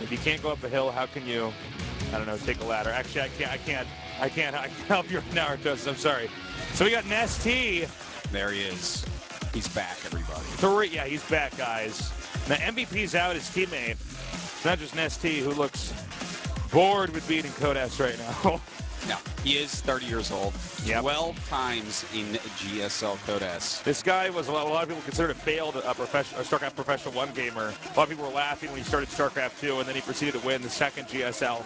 If you can't go up a hill, how can you, I don't know, take a ladder? Actually, I can't help you right now, Artosis. I'm sorry. So we got NesTea. There he is. He's back, everybody. Yeah, he's back, guys. Now, MVP's out, his teammate. It's not just NesTea, who looks bored with beating Kodas right now. No, he is 30 years old. Yep. 12 times in GSL Kodas. This guy was a lot of people considered a failed StarCraft Professional 1 gamer. A lot of people were laughing when he started StarCraft 2, and then he proceeded to win the second GSL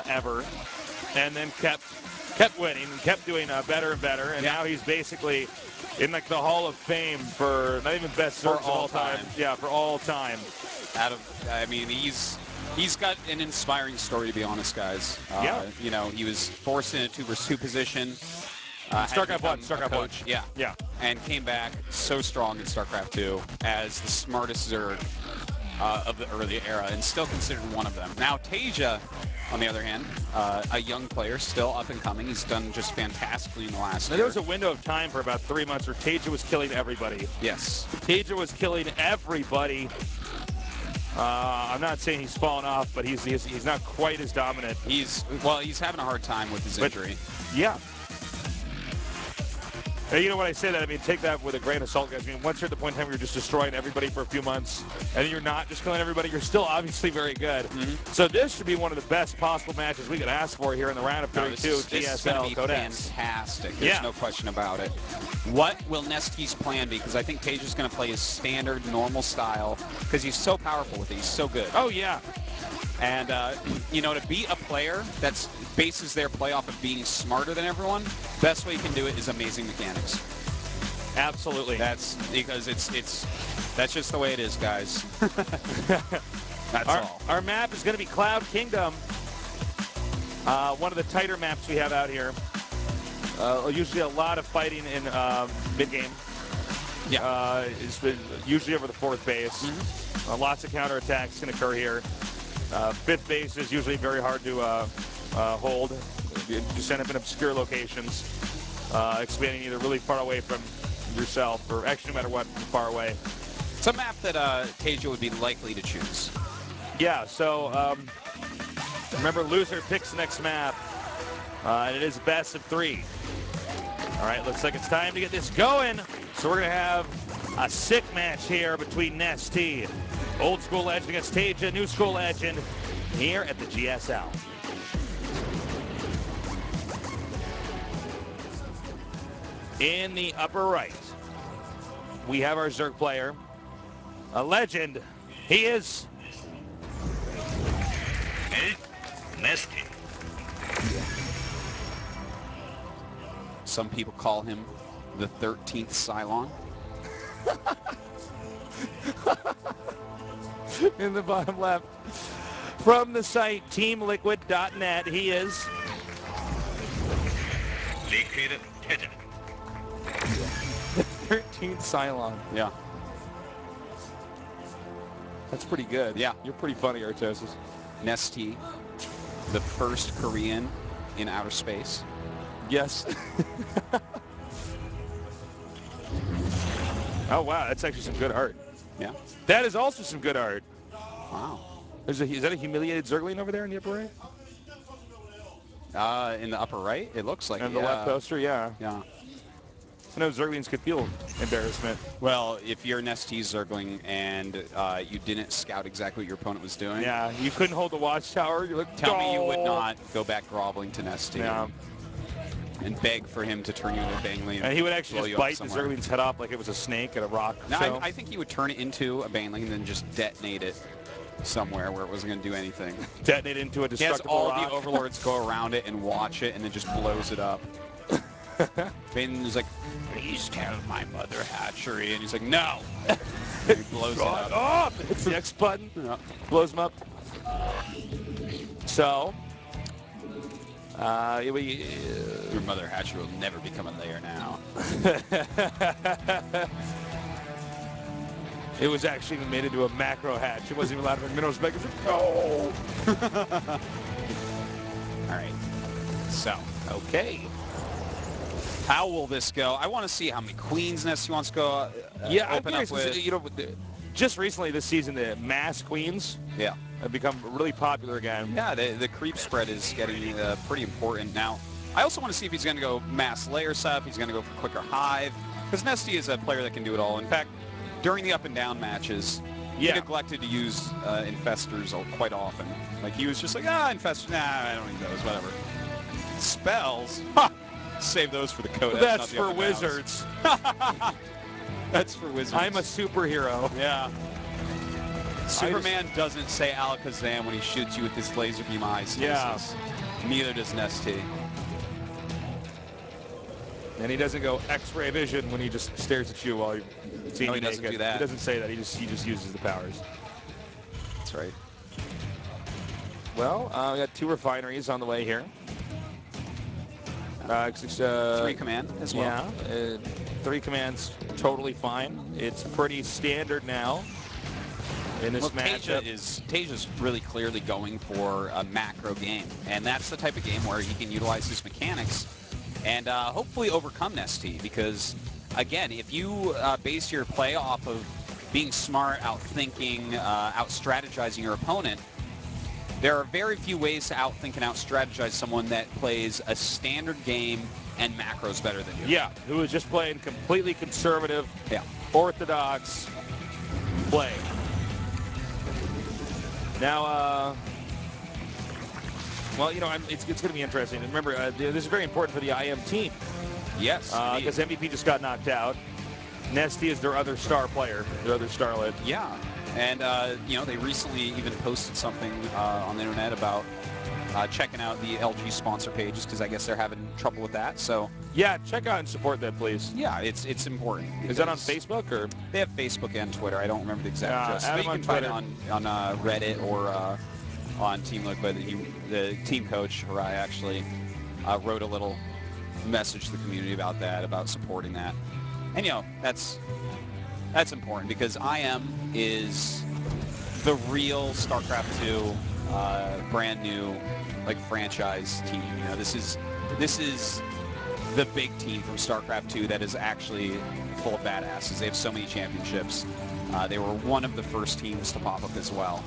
ever, and then kept winning and kept doing better and better, and now he's basically in like the Hall of Fame for not even best Zergs of all time. Yeah, for all time. I mean, he's got an inspiring story, to be honest, guys. You know, he was forced in a 2-versus-2 position. StarCraft 1. StarCraft 1. Yeah. Yeah. And came back so strong in StarCraft 2 as the smartest Zerg of the early era, and still considered one of them. Now, TaeJa, on the other hand, a young player, still up and coming. He's done just fantastically in the last year. There was a window of time for about 3 months where TaeJa was killing everybody. Yes. TaeJa was killing everybody. I'm not saying he's fallen off, but he's not quite as dominant. He's having a hard time with his injury. Yeah. Hey, you know, when I say that, I mean, take that with a grain of salt, guys. I mean, once you're at the point in time where you're just destroying everybody for a few months, and then you're not just killing everybody, you're still obviously very good. So this should be one of the best possible matches we could ask for here in the round of 32 GSL This is going to be Kodas. fantastic. There's no question about it. What will NesTea's plan be? Because I think TaeJa's going to play his standard, normal style, because he's so powerful with it. He's so good. Oh, yeah. And, you know, to beat a player that's bases their play off of being smarter than everyone, best way you can do it is amazing mechanics. Absolutely. That's because that's just the way it is, guys. That's all. Our map is going to be Cloud Kingdom. One of the tighter maps we have out here. Usually a lot of fighting in mid-game. Yeah. It's been usually over the 4th base. Lots of counterattacks can occur here. 5th base is usually very hard to hold. You just end up in obscure locations, expanding either really far away from yourself, or actually, no matter what, far away. It's a map that TaeJa would be likely to choose. Yeah, so remember, loser picks the next map, and it is best of 3. All right, looks like it's time to get this going. So we're going to have a sick match here between NesTea, old school legend, against TaeJa, new school legend, here at the GSL. In the upper right, we have our Zerg player, a legend. He is NesTea. Some people call him the 13th Cylon. In the bottom left, from the site teamliquid.net, he is Liquid TaeJa. 13th Cylon. Yeah. That's pretty good. Yeah. You're pretty funny, Artosis. NesTea, the first Korean in outer space. Yes. Oh, wow. That's actually some good art. Yeah. That is also some good art. Wow. Is that a humiliated Zergling over there in the upper right? In the upper right, it looks like. And the left poster, yeah. Yeah. I know Zerglings could feel embarrassment. Well, if you're NesTea's Zergling and you didn't scout exactly what your opponent was doing. Yeah, you couldn't hold the watchtower. You're like, tell me you would not go back groveling to NesTea. Yeah. And beg for him to turn you into a Bangling. And he would actually just bite the Zergling's head off like it was a snake at a rock. No, I think he would turn it into a Bangling and then just detonate it somewhere where it wasn't going to do anything. Detonate into a destructible rock. He has all the overlords go around it and watch it and then just blows it up. Bane's like, please tell my mother hatchery. And he's like, no. And he blows it up. It's the X button. Blows him up. So... your mother hatchery will never become a layer now. It was actually made into a macro hatch. It wasn't even allowed to be minerals back. No! All right. So, okay. How will this go? I want to see how many queens NesTea wants to go yeah, open up with. You know, just recently this season, the mass queens. Yeah. have become really popular again. Yeah, the creep spread is getting pretty important now. I also want to see if he's going to go mass layer setup. He's going to go for quicker hive. Because NesTea is a player that can do it all. In fact, during the up and down matches, he neglected to use infestors quite often. Like, he was just like, infestors, nah, I don't need those, whatever. Spells? Ha! Save those for the codex. That's for wizards. That's for wizards. I'm a superhero. Yeah. Superman doesn't say Alakazam when he shoots you with his laser beam eyes. Yeah. Neither does NesTea. And he doesn't go X-ray vision when he just stares at you while you're seeing he doesn't do that. He doesn't say that. He just uses the powers. That's right. Well, we got 2 refineries on the way here. 3 command as well. Yeah, 3 commands totally fine. It's pretty standard now in this matchup. TaeJa's really clearly going for a macro game, and that's the type of game where he can utilize his mechanics and hopefully overcome NesTea, because, again, if you base your play off of being smart, out-thinking, out-strategizing your opponent, there are very few ways to outthink and out-strategize someone that plays a standard game and macros better than you. Yeah, who is just playing completely conservative, orthodox play. Now, well, you know, it's going to be interesting. And remember, this is very important for the IM team. Yes, because MVP just got knocked out. NesTea is their other star player, their other starlet. Yeah. And, you know, they recently even posted something on the internet about checking out the LG sponsor pages, because I guess they're having trouble with that. So yeah, check out and support that, please. Yeah, it's important. Is that on Facebook or? They have Facebook and Twitter. I don't remember the exact address. But you can find it on Reddit or on Team Look. But the team coach, Harai, actually wrote a little message to the community about that, about supporting that. And, you know, that's important, because IM is the real StarCraft 2 brand new, like, franchise team. You know, this is the big team from StarCraft 2 that is actually full of badasses. They have so many championships. They were one of the first teams to pop up as well.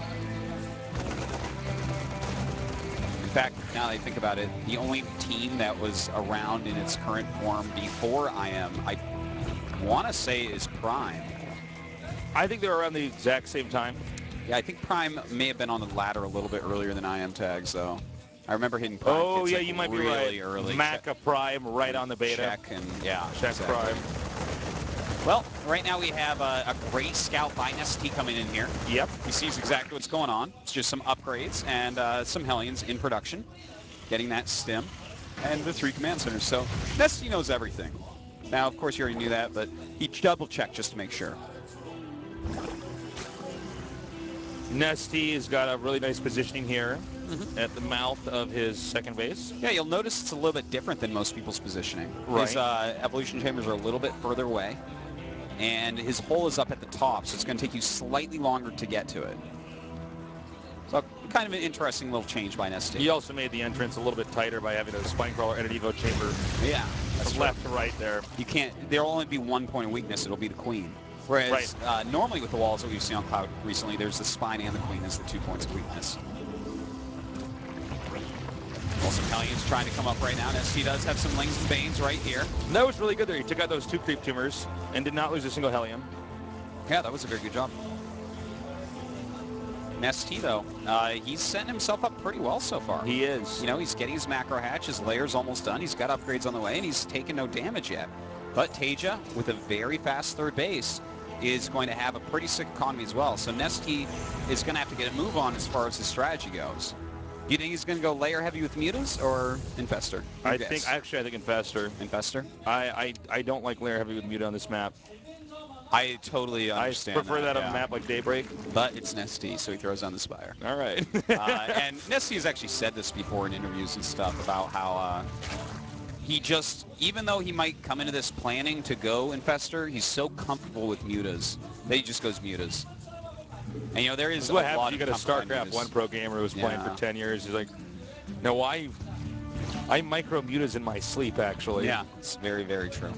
In fact, now that I think about it, the only team that was around in its current form before IM, I want to say, is Prime. I think they were around the exact same time. Yeah, I think Prime may have been on the ladder a little bit earlier than IM tags, though. I remember hitting Prime. Oh, yeah, like you might be really right. early. Maca Prime right on the beta. Check and yeah, check exactly. Prime. Well, right now we have a great scout by NesTea coming in here. Yep. He sees exactly what's going on. It's just some upgrades and some Hellions in production, getting that stim, and the 3 command centers. So NesTea knows everything. Now, of course, you already knew that, but he double-checked just to make sure. NesTea has got a really nice positioning here at the mouth of his second base. Yeah, you'll notice it's a little bit different than most people's positioning. Right. His evolution chambers are a little bit further away, and his hole is up at the top, so it's going to take you slightly longer to get to it. So kind of an interesting little change by NesTea. He also made the entrance a little bit tighter by having a spine crawler and an evo chamber. Yeah, that's from left to right there. You can't. There'll only be one point of weakness. It'll be the queen. Whereas normally with the walls that we've seen on Cloud recently, there's the spine and the queen as the 2 points of weakness. Also, Hellions trying to come up right now. NesTea does have some Lings and Banes right here. That was really good there. He took out those 2 creep tumors and did not lose a single Hellion. Yeah, that was a very good job. NesTea, though, he's setting himself up pretty well so far. He is. You know, he's getting his macro hatch. His layer's almost done. He's got upgrades on the way, and he's taken no damage yet. But TaeJa, with a very fast third base, is going to have a pretty sick economy as well. So NesTea is going to have to get a move on as far as his strategy goes. Do you think he's going to go layer heavy with Mutas or Infestor? I think Infestor. Infestor? I don't like layer heavy with Muta on this map. I totally understand. I prefer that on a map like Daybreak. But it's NesTea, so he throws on the Spire. All right. And NesTea has actually said this before in interviews and stuff about how he just, even though he might come into this planning to go Infestor, he's so comfortable with Mutas that he just goes Mutas. And, you know, there is a lot of you got a StarCraft 1 pro gamer who was playing for 10 years. He's like, no, I micro Mutas in my sleep, actually. Yeah, it's very, very true.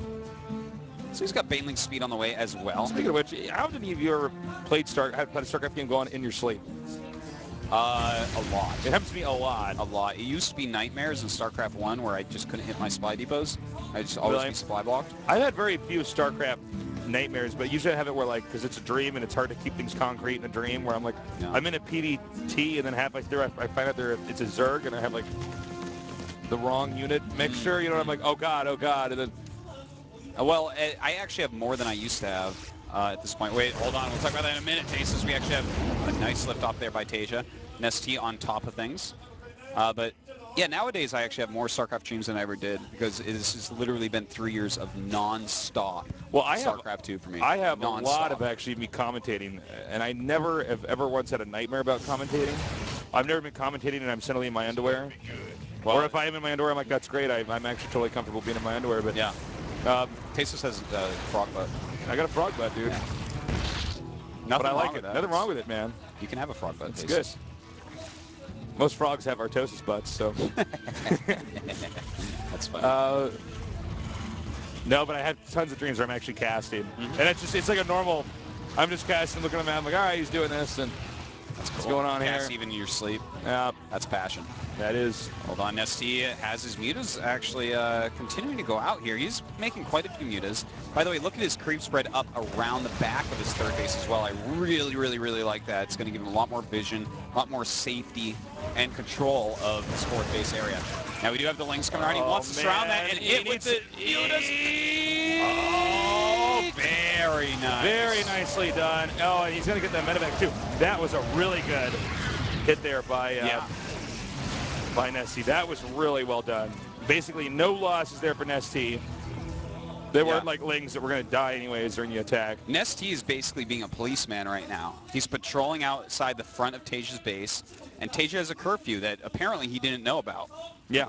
So he's got Baneling speed on the way as well. Speaking of which, how many of you ever played had a StarCraft game go on in your sleep? A lot. It happens to me a lot. A lot. It used to be nightmares in StarCraft 1 where I just couldn't hit my supply depots. I just always be supply blocked. I've had very few StarCraft nightmares, but usually I have it where, like, because it's a dream and it's hard to keep things concrete in a dream, where I'm like, I'm in a PvT and then halfway through I find out it's a Zerg and I have, like, the wrong unit mixture, you know, I'm like, oh God, and then... Well, I actually have more than I used to have at this point. Wait, hold on. We'll talk about that in a minute, Taesis. We actually have a nice lift off there by TaeJa. NesTea on top of things. But, yeah, nowadays I actually have more StarCraft streams than I ever did because this has literally been 3 years of non-stop StarCraft 2 for me. I have non-stop. A lot of actually me commentating, and I never have ever once had a nightmare about commentating. I've never been commentating and I'm suddenly in my underwear. Well, or if I am in my underwear, I'm like, that's great. I'm actually totally comfortable being in my underwear. But yeah. Taesis has frog butt. I got a frog butt, dude. Yeah. Nothing but I like wrong it. with that. Nothing wrong with it, man. You can have a frog butt. It's Taesis. good. Most frogs have artosis butts, so. That's funny. No, but I had tons of dreams where I'm actually casting. And it's like a normal, I'm just casting, looking at him, I'm like, all right, he's doing this, and that's cool. What's going on Cast here? even in your sleep. Yeah. That's passion. That is. Hold on, NesTea has his mutas actually continuing to go out here. He's making quite a few mutas. By the way, look at his creep spread up around the back of his third base as well. I really, really, really like that. It's going to give him a lot more vision, a lot more safety and control of his fourth base area. Now we do have the Lynx coming around. He wants to surround that and hit with the mutas. Oh, very nice. Very nicely done. Oh, and he's going to get that medevac too. That was a really good hit there by NesTea. That was really well done. Basically, no losses there for NesTea. They weren't like Lings that were going to die anyways during the attack. NesTea is basically being a policeman right now. He's patrolling outside the front of TaeJa's base, and TaeJa has a curfew that apparently he didn't know about. Yeah.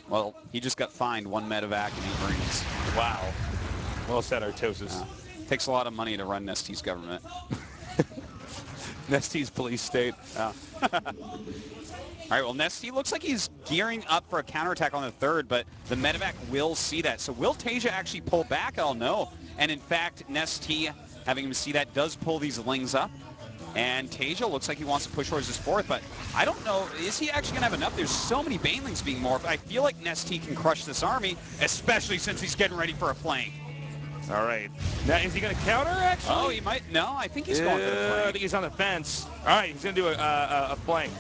Well, he just got fined 1 medevac and 8 Marines. Wow. Well said, Artosis. Takes a lot of money to run NesTea's government. NesTea's police state. All right, well, NesTea looks like he's gearing up for a counterattack on the third, but the medevac will see that. So will TaeJa actually pull back? I don't know. And in fact, NesTea, having him see that, does pull these Lings up. And TaeJa looks like he wants to push towards his fourth, but I don't know. Is he actually going to have enough? There's so many Banelings being morphed. I feel like NesTea can crush this army, especially since he's getting ready for a flank. All right. Now, is he going to counter, actually? Oh, he might. No, I think he's going for the flank. I think he's on the fence. All right, he's going to do a flank.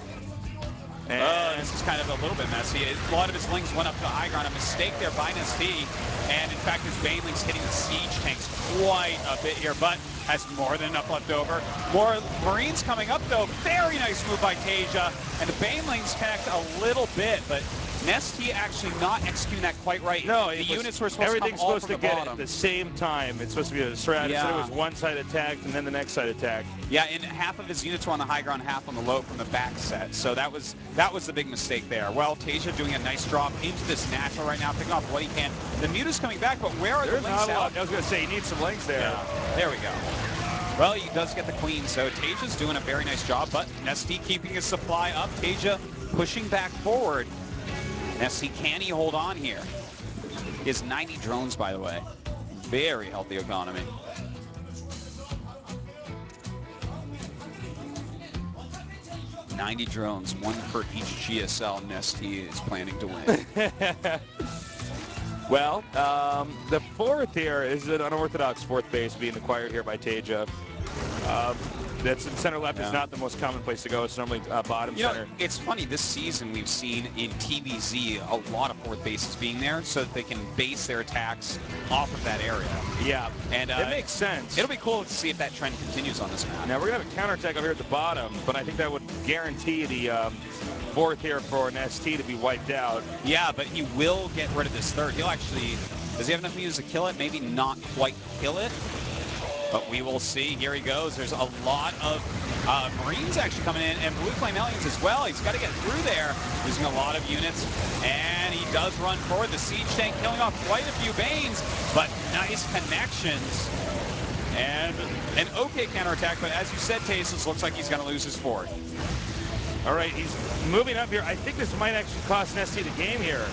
This is kind of a little bit messy. A lot of his Lings went up to the high ground. A mistake there by NesTea. And, in fact, his Banelings hitting the siege tanks quite a bit here, but has more than enough left over. More Marines coming up, though. Very nice move by TaeJa. And the Banelings connect a little bit, but NesTea actually not executing that quite right. No, the units were supposed to come all everything's supposed from to the get bottom. at the same time. It's supposed to be a strat. Yeah. Instead it was one side attacked and then the next side attacked. Yeah, and half of his units were on the high ground, half on the low from the back set. So that was the big mistake there. Well, TaeJa doing a nice drop into this natural right now, picking off what he can. The muta's coming back, but where are the Lings out? I was going to say, he needs some Lings there. Yeah, there we go. Well, he does get the queen, so TaeJa's doing a very nice job, but NesTea keeping his supply up. TaeJa pushing back forward. NesTea, can he hold on here? He has 90 drones, by the way. Very healthy economy. $90 drones, 1 per each GSL NesTea is planning to win. Well, the fourth here is an unorthodox fourth base being acquired here by TaeJa. That's in center left is not the most common place to go. It's normally bottom center. It's funny, this season we've seen in TVZ a lot of fourth bases being there so that they can base their attacks off of that area. Yeah, and it makes sense. It'll be cool to see if that trend continues on this map. Now we're going to have a counterattack over here at the bottom, but I think that would guarantee the fourth here for NesTea to be wiped out. Yeah, but he will get rid of this third. He'll actually, does he have enough units to kill it? Maybe not quite kill it. But we will see. Here he goes. There's a lot of Marines actually coming in, and Blue Flame Aliens as well. He's got to get through there, using a lot of units. And he does run forward. The siege tank killing off quite a few Banes, but nice connections. And an okay counterattack, but as you said, Taesis looks like he's going to lose his fourth. All right, he's moving up here. I think this might actually cost NesTea the game here.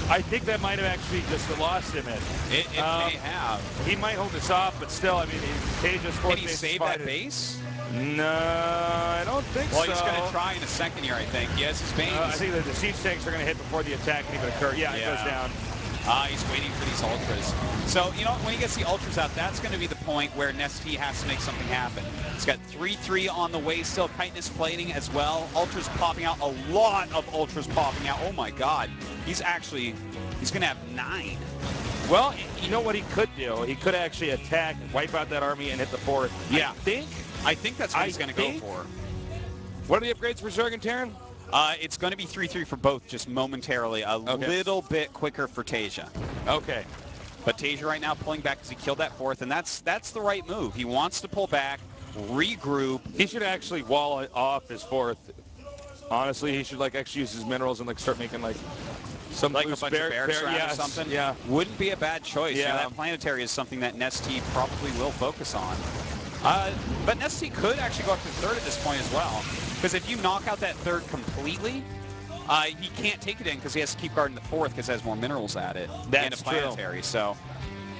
I think that might have actually just lost him it. It may have. He might hold this off, but still, I mean, TaeJa's fourth base. Can he save that base? No, I don't think so. Well, he's going to try in a second here, I think. He has his Banes. I think that the siege tanks are going to hit before the attack can even occur. Yeah, it goes down. He's waiting for these ultras. So, you know, when he gets the ultras out, that's going to be the point where NesTea has to make something happen. He's got 3-3 on the way still. Chitinous plating as well. Ultras popping out. A lot of ultras popping out. Oh, my God. He's going to have 9. Well, you know what he could do? He could actually attack, wipe out that army, and hit the 4th. Yeah. I I think that's what he's going to go for. What are the upgrades for Zerg and Terran? It's going to be 3-3 for both, just momentarily. A little bit quicker for TaeJa. Okay. But TaeJa right now pulling back because he killed that 4th, and that's the right move. He wants to pull back, regroup. He should actually wall off his 4th. Honestly, he should actually use his minerals and start making some like a bunch of barracks around or something. Yeah. Wouldn't be a bad choice. Yeah. You know, that planetary is something that NesTea probably will focus on. But NesTea could actually go up to 3rd at this point as well. Because if you knock out that 3rd completely, he can't take it in because he has to keep guarding the 4th because it has more minerals at it. That's and a planetary. True. So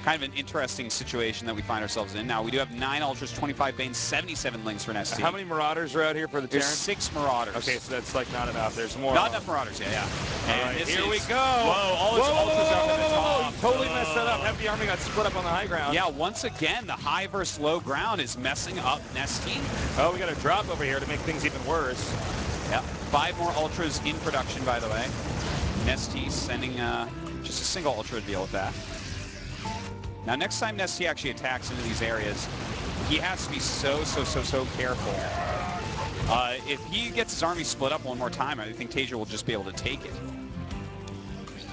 kind of an interesting situation that we find ourselves in. Now, we do have 9 ultras, 25 Banes, 77 links for NesTea. How many Marauders are out here for the Terran? There's 6 Marauders. Okay, so that's not enough. There's more. Not enough Marauders, yeah. And All right, here we go. Whoa, all his ultras up at the top. He totally messed that up. Half the army got split up on the high ground. Yeah, once again, the high versus low ground is messing up NesTea. Oh, we got a drop over here to make things even worse. Yep, 5 more ultras in production, by the way. NesTea sending just a single ultra to deal with that. Now, next time NesTea actually attacks into these areas, he has to be so careful. If he gets his army split up one more time, I think TaeJa will just be able to take it.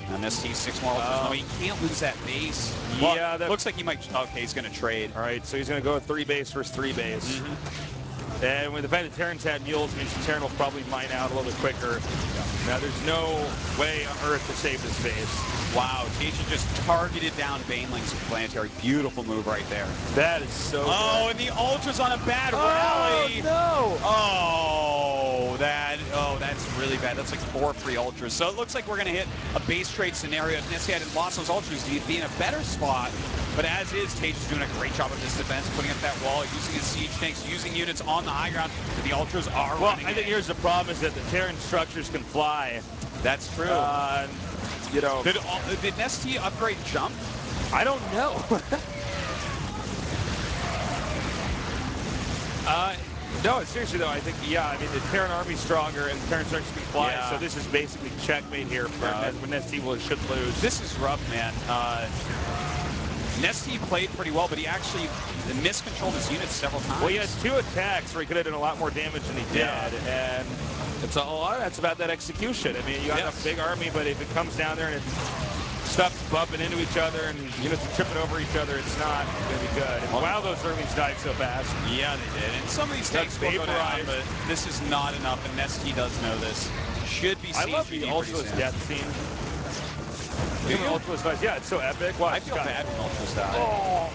Now, NesTea 6 more ultras. No, he can't lose that base. Well, yeah, that looks like he might. Okay, he's going to trade. All right, so he's going to go with 3 base versus 3 base. And with the fact that Terran's had mules, means the Terran will probably mine out a little bit quicker. Now, there's no way on Earth to save this base. Wow, TaeJa just targeted down Banelings with Planetary. Beautiful move right there. That is so good. And the Ultra's on a bad rally. No! That's really bad. That's like 4 free Ultras. So it looks like we're going to hit a base trade scenario. If NesTea had lost those Ultras, he'd be in a better spot. But as is, TaeJa's doing a great job of this defense, putting up that wall, using his siege tanks, using units on the high ground. But the Ultras are running. I think here's the problem is that the Terran structures can fly. That's true. You know, did NesTea upgrade jump? I don't know. No, seriously though, I think the Terran army's stronger and the Terran structures can fly. Yeah. So this is basically checkmate here for NesTea should lose. This is rough, man. NesTea played pretty well, but he actually miscontrolled his units several times. Well, he had 2 attacks where he could have done a lot more damage than he did, and it's a lot. That's about that execution. I mean, you got a big army, but if it comes down there and stuff's bumping into each other and units are tripping over each other, it's not going to be good. And wow, those armies died so fast. Yeah, they did. And some of these tanks will go down, but this is not enough, and NesTea does know this. Should be I love the Ultra's death scene. Ultra's dies. Yeah, it's so epic. Wow, I feel bad when Ultra's die. Oh.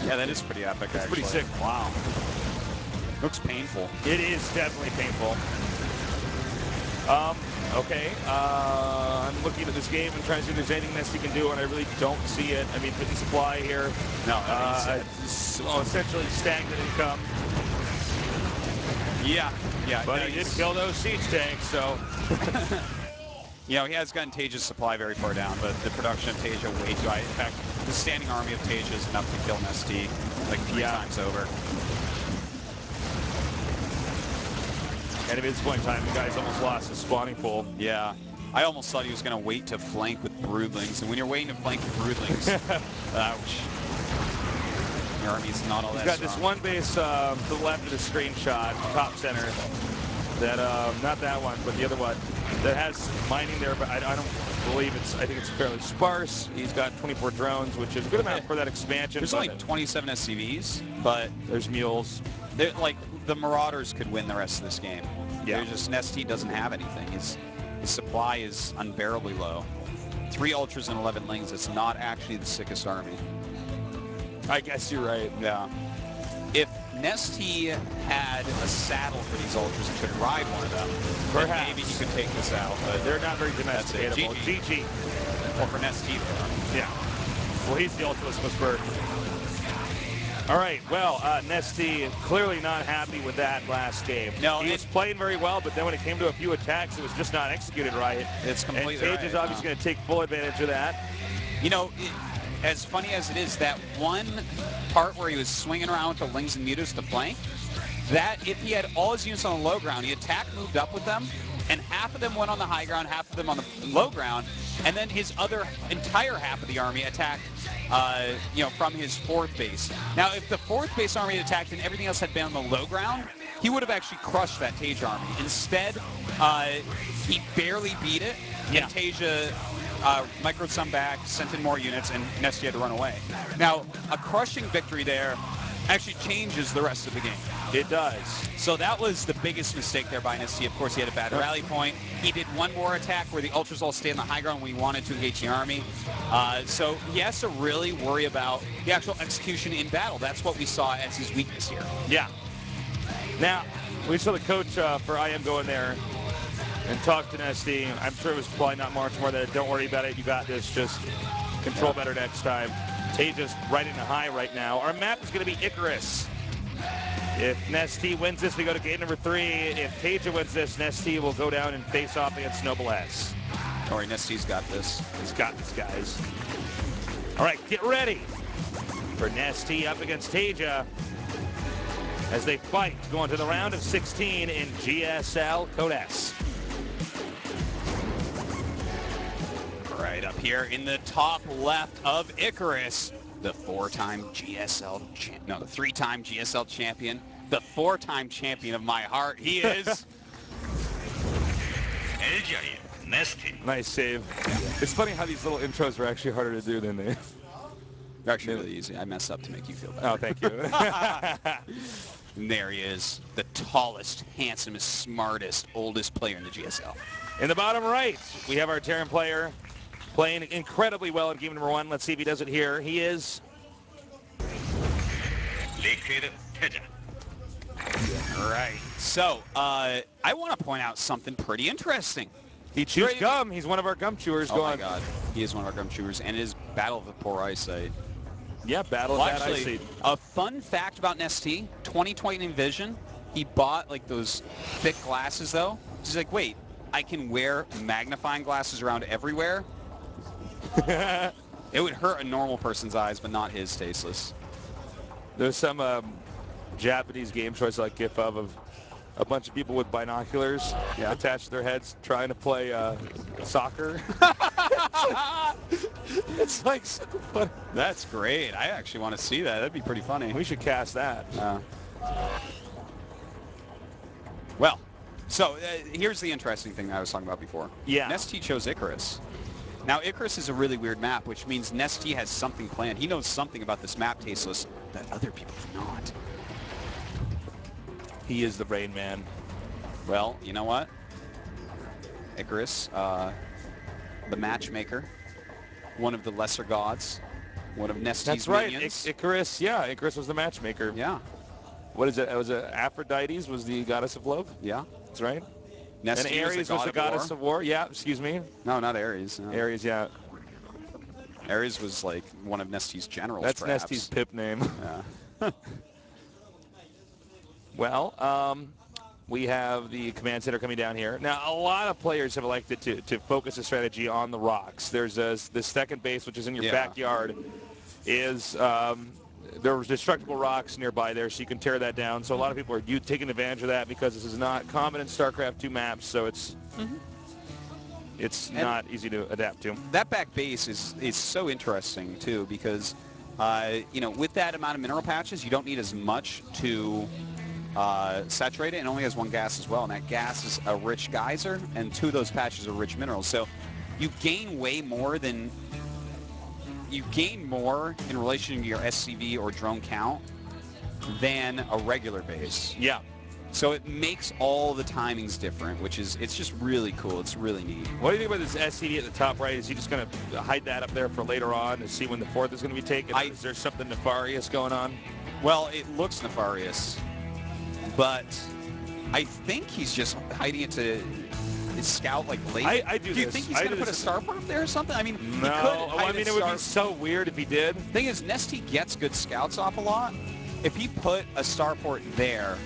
Yeah, that is pretty epic, It's pretty sick. Wow. Looks painful. It is definitely painful. Okay. I'm looking at this game and trying to see if there's anything NesTea can do, and I really don't see it. I mean, hidden supply here. No. Essentially stagnant income. Yeah. But he did kill those siege tanks, so. He has gotten TaeJa's supply very far down, but the production of TaeJa way too high. In fact, the standing army of TaeJa is enough to kill NesTea like 3 times over. And at this point in time, the guy's almost lost his spawning pool. Yeah. I almost thought he was going to wait to flank with broodlings, and when you're waiting to flank with broodlings, ouch. Your army's not all that strong. He's got this one base to the left of the screenshot, top center, that, not that one, but the other one, that has mining there, but I don't believe I think it's fairly sparse. He's got 24 drones, which is a good amount for that expansion. There's only 27 SCVs, but there's mules. The Marauders could win the rest of this game. Yeah. NesTea doesn't have anything. His supply is unbearably low. 3 Ultras and 11 Lings. It's not actually the sickest army. I guess you're right. Yeah. If NesTea had a saddle for these Ultras and could ride one of them, then maybe he could take this out. But they're not very domesticatable. GG. Well, for NesTea, yeah. Well, he's the Ultimus Whisperer. All right, well, NesTea clearly not happy with that last game. No, he was playing very well, but then when it came to a few attacks, it was just not executed right. It's completely and right. TaeJa's obviously going to take full advantage of that. You know, as funny as it is, that one part where he was swinging around with the Lings and Mutas to flank, that if he had all his units on the low ground, he moved up with them, and half of them went on the high ground, half of them on the low ground, and then his other entire half of the army attacked, from his fourth base. Now, if the fourth base army had attacked and everything else had been on the low ground, he would have actually crushed that TaeJa army. Instead, he barely beat it, and TaeJa microed some back, sent in more units, and NesTea had to run away. Now, a crushing victory there actually changes the rest of the game. It does. So that was the biggest mistake there by NesTea. Of course, he had a bad rally point. He did one more attack where the Ultras all stayed on the high ground when he wanted to engage the army. So he has to really worry about the actual execution in battle. That's what we saw as his weakness here. Yeah. Now, we saw the coach for IM go in there and talk to NesTea. I'm sure it was probably not much more than, don't worry about it, you got this, just control better next time. TaeJa's riding a high right now. Our map is going to be Icarus. If NesTea wins this, we go to game number 3. If TaeJa wins this, NesTea will go down and face off against Noble S. Don't worry, NesTea's got this. He's got this, guys. All right, get ready for NesTea up against TaeJa as they fight going to the round of 16 in GSL Code S. Right up here in the top left of Icarus, the three-time GSL champion, the 4-time champion of my heart. He is Nice save. It's funny how these little intros are actually harder to do than they. They're actually really easy. I messed up to make you feel better. Oh, thank you. And there he is, the tallest, handsomest, smartest, oldest player in the GSL. In the bottom right, we have our Terran player playing incredibly well in game number 1. Let's see if he does it here. He is Right. So, I want to point out something pretty interesting. He chews gum. He's one of our gum chewers. Oh my God, he is one of our gum chewers, and it is Battle of the Poor Eyesight. Yeah, Battle of that Eyesight. A fun fact about NesTea, 2020 Vision, he bought like those thick glasses though. He's like, wait, I can wear magnifying glasses around everywhere? It would hurt a normal person's eyes, but not his, tasteless. There's some Japanese game choice like GIF of a bunch of people with binoculars attached to their heads trying to play soccer. It's like so funny. That's great. I actually want to see that. That'd be pretty funny. We should cast that. Well, so here's the interesting thing that I was talking about before. Yeah. NesTea chose Icarus. Now, Icarus is a really weird map, which means NesTea has something planned. He knows something about this map, tasteless, that other people do not. He is the Rain Man. Well, you know what? Icarus, the matchmaker, one of the lesser gods, one of NesTea's That's right. minions. Icarus, Icarus was the matchmaker. Yeah. What is it? It was Aphrodite was the goddess of love? Yeah. That's right. NesTea and Ares was the goddess of war. Yeah, excuse me. No, not Ares. No. Ares, yeah. Ares was like one of NesTea's generals, That's perhaps. NesTea's pip name. Yeah. Well, we have the command center coming down here. Now, a lot of players have elected to focus a strategy on the rocks. There's this second base, which is in your backyard, is there was destructible rocks nearby there, so you can tear that down. So a lot of people are taking advantage of that because this is not common in StarCraft 2 maps, so it's not easy to adapt to. That back base is so interesting, too, because, with that amount of mineral patches, you don't need as much to saturate it, and only has one gas as well, and that gas is a rich geyser, and 2 of those patches are rich minerals. So you gain way more than... You gain more in relation to your SCV or drone count than a regular base. Yeah. So it makes all the timings different, it's just really cool. It's really neat. What do you think about this SCV at the top right? Is he just going to hide that up there for later on to see when the 4th is going to be taken? Is there something nefarious going on? Well, it looks nefarious, but I think he's just hiding it to his scout like late? I do you this. think he's going to put a starport up there or something? I mean, he No. could. Well, I mean, it would be so weird if he did. Thing is, NesTea gets good scouts off a lot. If he put a starport there,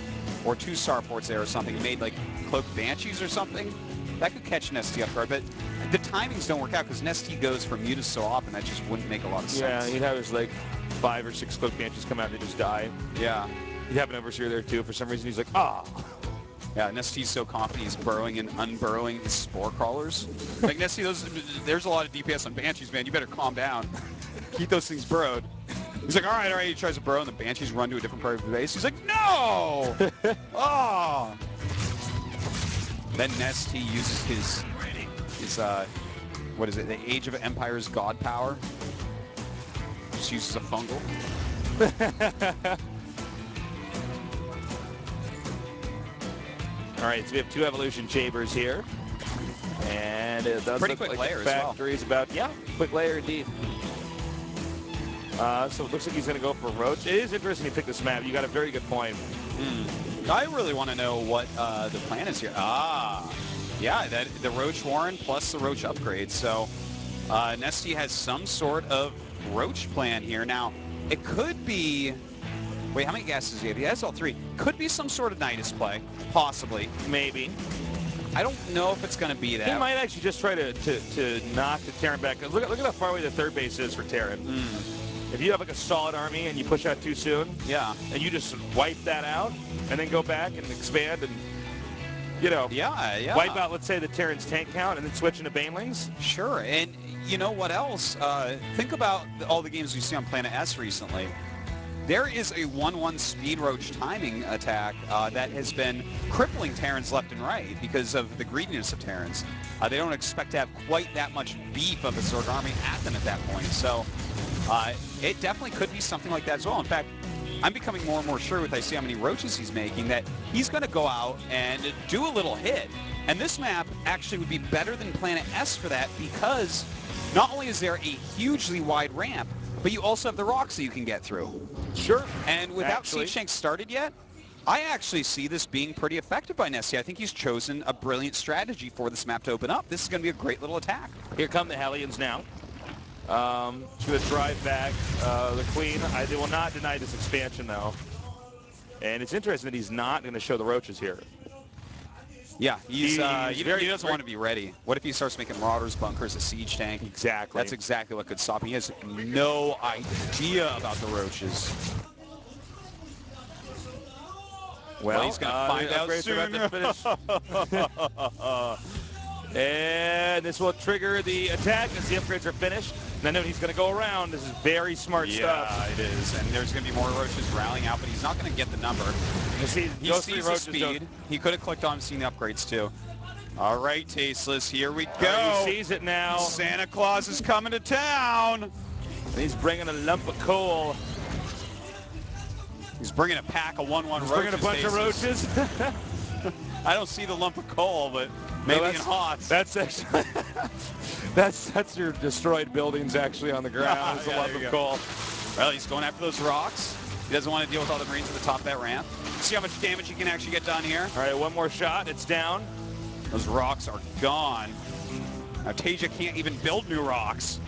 or 2 starports there or something, made like cloaked banshees or something, that could catch NesTea off guard. But the timings don't work out because NesTea goes from mutas so often that just wouldn't make a lot of sense. Yeah, he'd have his like 5 or 6 cloak banshees come out and they just die. Yeah. He'd have an overseer there too. For some reason, he's like, ah. Yeah, NesTea's so confident he's burrowing and unburrowing his spore crawlers. Like, NesTea, there's a lot of DPS on banshees, man. You better calm down. Keep those things burrowed. He's like, all right. He tries to burrow, and the banshees run to a different part of the base. He's like, no! Oh! Then NesTea uses his what is it, the Age of Empires God power. Just uses a fungal. All right, so we have 2 evolution chambers here. And it does pretty look quick like layer the as well. factory's about, yeah, quick layer indeed. So it looks like he's going to go for Roach. It is interesting he picked this map. You got a very good point. I really want to know what the plan is here. Yeah, the Roach Warren plus the Roach upgrade. So NesTea has some sort of Roach plan here. Now, it could be... Wait, how many gases does he have? He has all 3. Could be some sort of Nidus play. Possibly. Maybe. I don't know if it's going to be that. He might actually just try to knock the Terran back. Look at how far away the 3rd base is for Terran. If you have like a solid army and you push out too soon, yeah, and you just wipe that out and then go back and expand and, you know, wipe out, let's say, the Terran's tank count and then switch into Banelings. Sure, and you know what else? Think about all the games we see on Planet S recently. There is a 1-1 speed roach timing attack that has been crippling Terrans left and right because of the greediness of Terrans. They don't expect to have quite that much beef of a Zerg army at them at that point. So it definitely could be something like that as well. In fact, I'm becoming more and more sure with I see how many roaches he's making that he's going to go out and do a little hit. And this map actually would be better than Planet S for that because not only is there a hugely wide ramp, but you also have the rocks that you can get through. Sure. And without Siege Tank started yet, I actually see this being pretty effective by NesTea. I think he's chosen a brilliant strategy for this map to open up. This is going to be a great little attack. Here come the Hellions now. She's going to drive back the Queen. They will not deny this expansion, though. And it's interesting that he's not going to show the roaches here. Yeah, he doesn't want to be ready. What if he starts making Marauders, Bunkers, a Siege Tank? Exactly. That's exactly what could stop him. He has no idea about the roaches. Well, he's going to find out soon. And this will trigger the attack as the upgrades are finished. And then he's going to go around. This is very smart stuff. Yeah, it is. And there's going to be more roaches rallying out, but he's not going to get the number. He sees the speed. He could have clicked on seeing the upgrades too. All right, Tasteless, here we go. He sees it now. Santa Claus is coming to town. And he's bringing a lump of coal. He's bringing a pack of 1-1 roaches. Bringing a bunch of roaches. I don't see the lump of coal, but maybe in HOTS. That's actually that's your destroyed buildings actually on the ground. It's a lump of coal. Well, he's going after those rocks. He doesn't want to deal with all the Marines at the top of that ramp. See how much damage he can actually get done here. All right, one more shot. It's down. Those rocks are gone. Now TaeJa can't even build new rocks.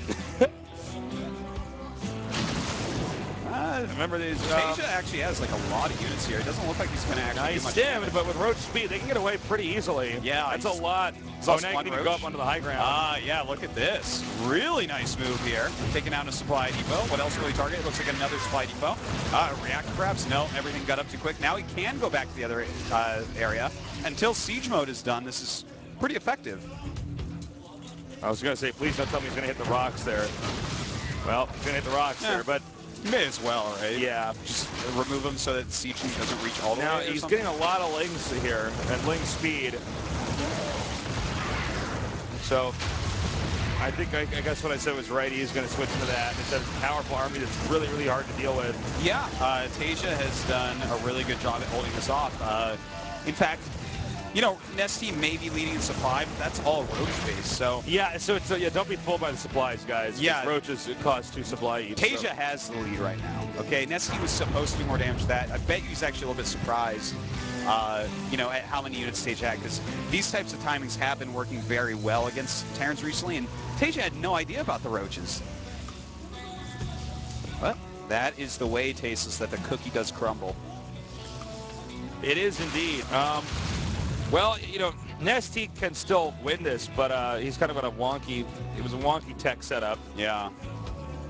Remember these. TaeJa actually has like a lot of units here. It doesn't look like he's going to actually do much damage. But with Roach speed, they can get away pretty easily. Yeah. That's a lot. So now you can even go up onto the high ground. Yeah, look at this. Really nice move here. Taking out a supply depot. What else will he target? It looks like another supply depot. Reactor perhaps? No, everything got up too quick. Now he can go back to the other area. Until siege mode is done, this is pretty effective. I was going to say, please don't tell me he's going to hit the rocks there. Well, he's going to hit the rocks there, but... May as well, right? Yeah. Just remove them so that siege doesn't reach all the way. Now, he's getting a lot of lings here, and ling speed. So, I think, I guess what I said was right. He's going to switch into that. It's a powerful army that's really, really hard to deal with. Yeah, TaeJa has done a really good job at holding this off. In fact, you know, NesTea may be leading in supply, but that's all roach-based, so... Yeah, so it's, yeah, don't be fooled by the supplies, guys. Yeah. Roaches cost 2 supply each. TaeJa has the lead right now, okay? NesTea was supposed to do more damage to that. I bet he's actually a little bit surprised you know, at how many units TaeJa had, because these types of timings have been working very well against Terrans recently, and TaeJa had no idea about the roaches. But that is the way, Tasteless, that the cookie does crumble. It is indeed. Well, you know, NesTea can still win this, but he's kind of on a wonky, it was a wonky tech setup. Yeah.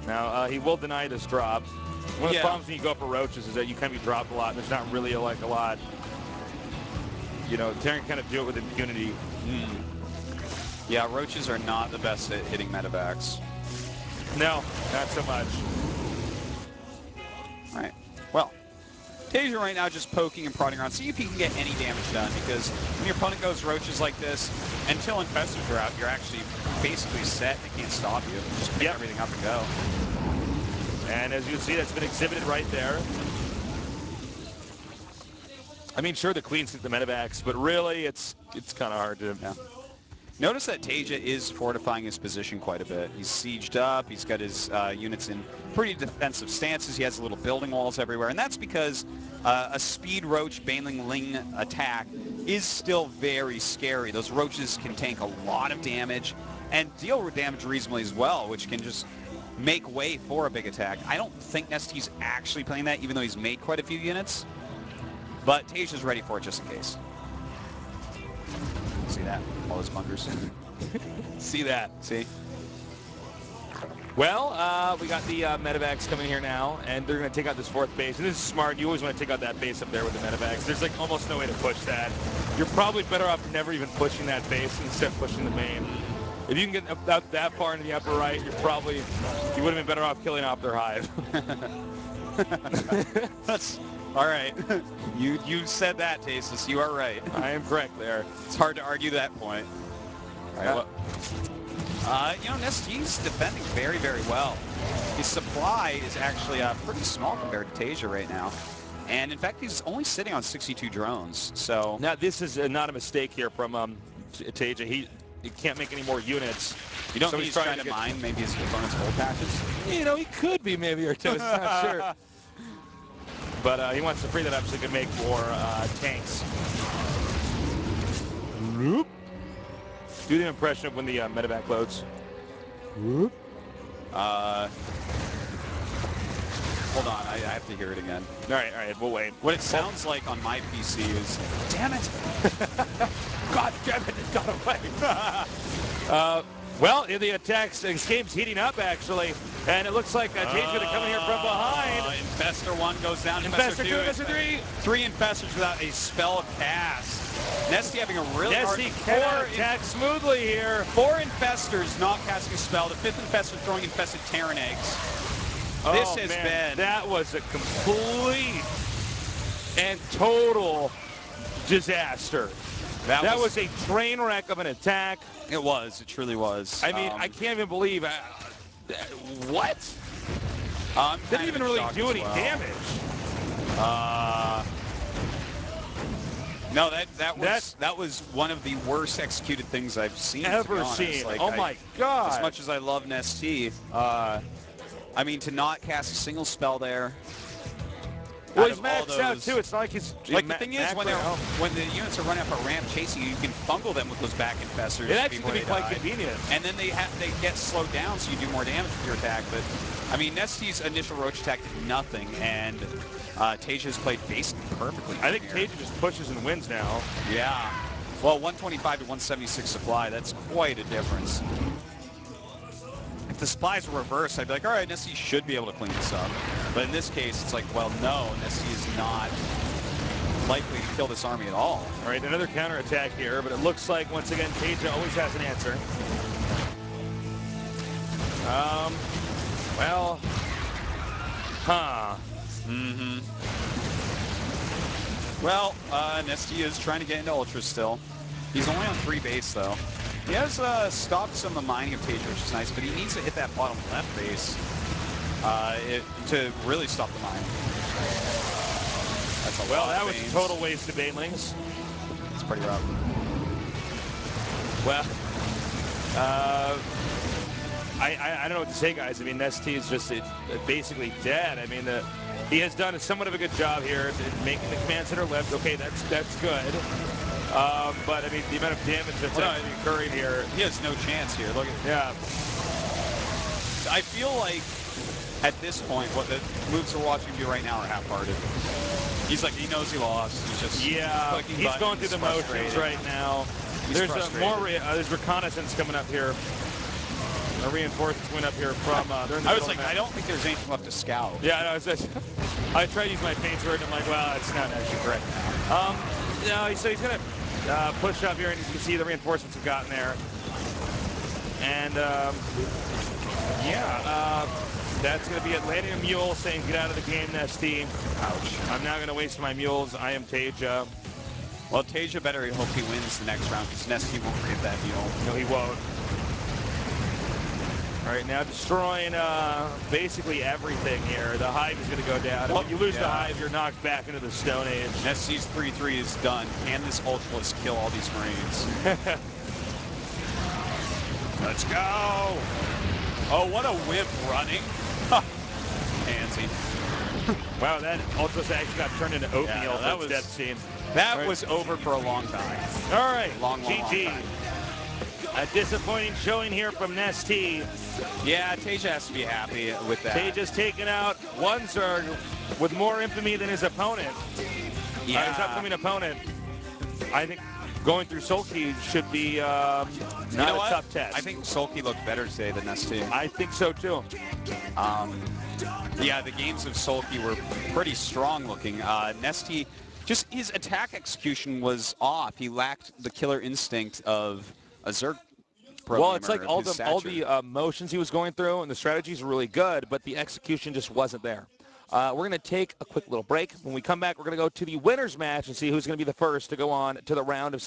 Now, he will deny this drop. One of the Yeah. problems when you go up for roaches is that you can be dropped a lot, and there's not really a lot. You know, Terran kind of do it with impunity. Yeah, roaches are not the best at hitting medevacs. No, not so much. All right. Well, TaeJa right now just poking and prodding around. See if he can get any damage done, because when your opponent goes roaches like this, until infestors are out, you're actually basically set. They can't stop you. Just pick everything up and go. And as you can see, that's been exhibited right there. I mean, sure, the Queens hit the medevacs, but really, it's kind of hard to... Yeah. Notice that TaeJa is fortifying his position quite a bit. He's sieged up. He's got his units in pretty defensive stances. He has little building walls everywhere, and that's because a speed roach baneling ling attack is still very scary. Those roaches can tank a lot of damage and deal with damage reasonably as well, which can just make way for a big attack. I don't think NesTea's actually playing that, even though he's made quite a few units, but TaeJa's ready for it just in case. See that? All those bunkers. See that. See? Well, we got the medevacs coming here now, and they're going to take out this fourth base. And this is smart. You always want to take out that base up there with the medevacs. There's like almost no way to push that. You're probably better off never even pushing that base instead of pushing the main. If you can get up that far into the upper right, you would have been better off killing off their hive. That's all right. You said that, Tasteless. You are right. I am correct there. It's hard to argue that point. All right. Well, you know, NesTea's defending very, very well. His supply is actually pretty small compared to TaeJa right now. And in fact, he's only sitting on 62 drones. So now this is not a mistake here from TaeJa. He can't make any more units. You don't think he's trying to mine maybe his opponent's gold patches? You know, he could be maybe, or two. It's not sure. But he wants to free that up so he can make more tanks. Whoop. Do the impression of when the medevac loads. Whoop. Hold on, I have to hear it again. All right, we'll wait. What it sounds like on my PC is, damn it! God damn it, it got away. Well, in the attacks, this game's heating up, actually. And it looks like TaeJa's going to come in here from behind. Infestor 1 goes down. Infestor 2, Infestor 3. 3 Infestors without a spell cast. NesTea having a really hard... NesTea cannot attack smoothly here. 4 Infestors not casting a spell. The 5th Infestor throwing infested Terran eggs. This has been... That was a complete and total disaster. That was a train wreck of an attack. It was. It truly was. I mean, I can't even believe... what? Didn't even really do any damage. No, that was one of the worst executed things I've seen. Ever seen. Like, oh my God. As much as I love NesTea, I mean, to not cast a single spell there. Well, he's maxed out too. It's not like he's like the thing is when the units are running up a ramp chasing you, you can fungal them with those back infestors. It actually can be quite convenient. And then they get slowed down, so you do more damage with your attack. But I mean, NesTea's initial roach attack did nothing, and TaeJa's played basically perfectly. I think TaeJa just pushes and wins now. Yeah. Well, 125 to 176 supply. That's quite a difference. If the supplies were reversed, I'd be like, all right, NesTea should be able to clean this up. But in this case, it's like, well, no, NesTea is not likely to kill this army at all. All right, another counterattack here, but it looks like, once again, TaeJa always has an answer. Well, Well, NesTea is trying to get into Ultra still. He's only on 3 base, though. He has stopped some of the mining of TaeJa, which is nice, but he needs to hit that bottom left base to really stop the mining. That's a lot that of was veins. a total waste of banelings. It's pretty rough. Well, I don't know what to say, guys. I mean, NesTea is just basically dead. I mean, He has done somewhat of a good job here in making the command center lift. Okay, that's good. But, I mean, the amount of damage that's actually occurring here. He has no chance here. Look at. Yeah. I feel like at this point, what the moves we're watching him do right now are half-hearted. He's like, he knows he lost. He's just clicking he's buttons, going through the motions right now. There's there's reconnaissance coming up here. The reinforcements went up here from. I was like, I don't think there's anything left to scout. Yeah, no, I tried to use my feint sword, and I'm like, well, it's not actually correct. No, so he's going to push up here, and you can see the reinforcements have gotten there. And, that's going to be it. Landing a mule saying, get out of the game, NesTea. Ouch. I'm not going to waste my mules. I am TaeJa. Well, TaeJa better hope he wins the next round, because NesTea won't get that mule. No, he won't. All right, now destroying basically everything here. The hive is going to go down. When you lose the hive, you're knocked back into the Stone Age. NesTea's 3-3 is done. Can this Ultralist kill all these Marines? Let's go! Oh, what a whip running. Pansy. Wow, that Ultras actually got turned into oatmeal that for its death scene. That was over for a long time. All right, long GG. time. A disappointing showing here from NesTea. Yeah, TaeJa has to be happy with that. TaeJa's taken out one Zerg with more infamy than his opponent. Yeah. His upcoming opponent. I think going through Sulky should be not a tough test. I think Sulky looked better today than NesTea. I think so, too. Yeah, the games of Sulky were pretty strong looking. NesTea, just his attack execution was off. He lacked the killer instinct of a Zerg. Well, it's like all the motions he was going through and the strategies were really good, but the execution just wasn't there. We're going to take a quick little break. When we come back, we're going to go to the winner's match and see who's going to be the first to go on to the round of